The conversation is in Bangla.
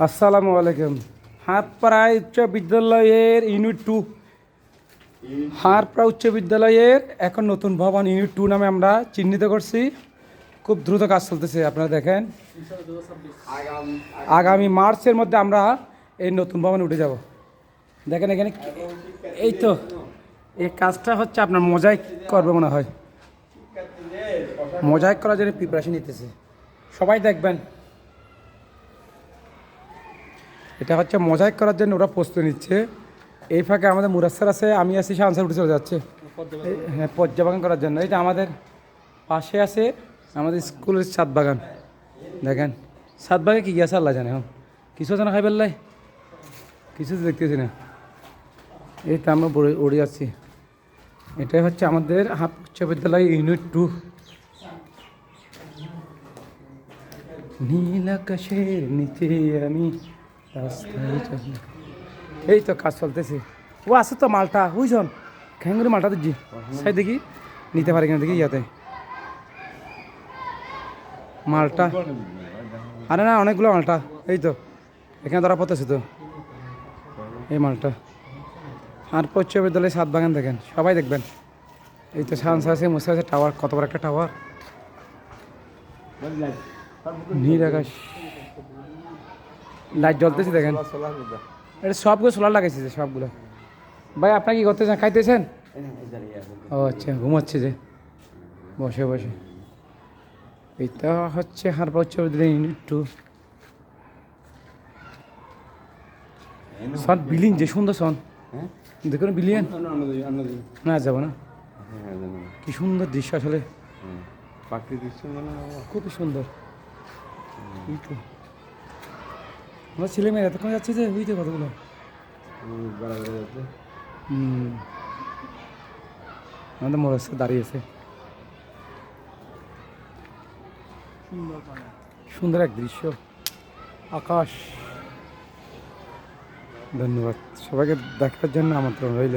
আসসালামু আলাইকুম। হাটপাড়া উচ্চ বিদ্যালয়ের ইউনিট 2, হাটপাড়া উচ্চ বিদ্যালয়ের এখন নতুন ভবন ইউনিট 2 নামে আমরা চিহ্নিত করছি। খুব দ্রুত কাজ চলতেছে, আপনারা দেখেন। আগামী মার্চের মধ্যে আমরা এই নতুন ভবনে উঠে যাব। দেখেন এখানে এই তো এই কাজটা হচ্ছে আপনার মোজাইক করবে মনে হয়, মোজাইক করার জন্য প্রিপারেশন নিতেছে। সবাই দেখবেন, এটা হচ্ছে মোজাইক করার জন্য ওরা প্রস্তুতি নিচ্ছে। এই ফাঁকে আমাদের মুরাস্সার আছে, আমি আছি, শানসার উঠে চলে যাচ্ছে। হ্যাঁ, পর্যাবাগান করার জন্য। এটা আমাদের পাশে আছে আমাদের স্কুলের ছাদ বাগান। দেখেন ছাদ বাগানে কী আছে আল্লাহ জানে, এখন কিছু আছে না খাই পেল্লাই, কিছু তো দেখতেছি না। এই তো আমরা উড়ে যাচ্ছি। এটাই হচ্ছে আমাদের উচ্চ বিদ্যালয় ইউনিট 2। নীল আকাশের নিচে আমি রাস্তায় চলি। এই তো কাজ চলতেছে। ও আছে তো মালটা, বুঝছেন, খেঙ্গুরি মালটা দিচ্ছি সাই দেখি নিতে পারে কিনা দেখি ইয়াতে মালটা। আরে না, অনেকগুলো মালটা। এই তো এখানে ধরা পড়তেছে তো এই মালটা। আর উচ্চ বিদ্যালয় সাত বাগান দেখেন, সবাই দেখবেন। এই তো সানসা আছে, মুসা আছে, টাওয়ার, কত বড় একটা টাওয়ার। নীল আকাশ, লাইট জ্বলতেছে দেখেন। এটা সবগুলো সোলার লাগাইছে যে সবগুলো। ভাই আপনার কি করতেছেন, খাইতেছেন? ও আচ্ছা, ঘুমাচ্ছে যে বসে বসে। এটা হচ্ছে হারপাড়া উচ্চ বিদ্যালয় ইউনিট 2। সন বিলিং যে সুন্দর সন, দেখুন বিলিয়ন না যাবো না। কি সুন্দর দৃশ্য আসলে, খুবই সুন্দর। আমার ছেলে মেয়েরা এতক্ষণ যাচ্ছে যে বুঝতে কতগুলো। আমাদের মোরাসে দাঁড়িয়েছে। সুন্দর এক দৃশ্য, আকাশ। ধন্যবাদ সবাইকে দেখার জন্য আমন্ত্রণ রইল।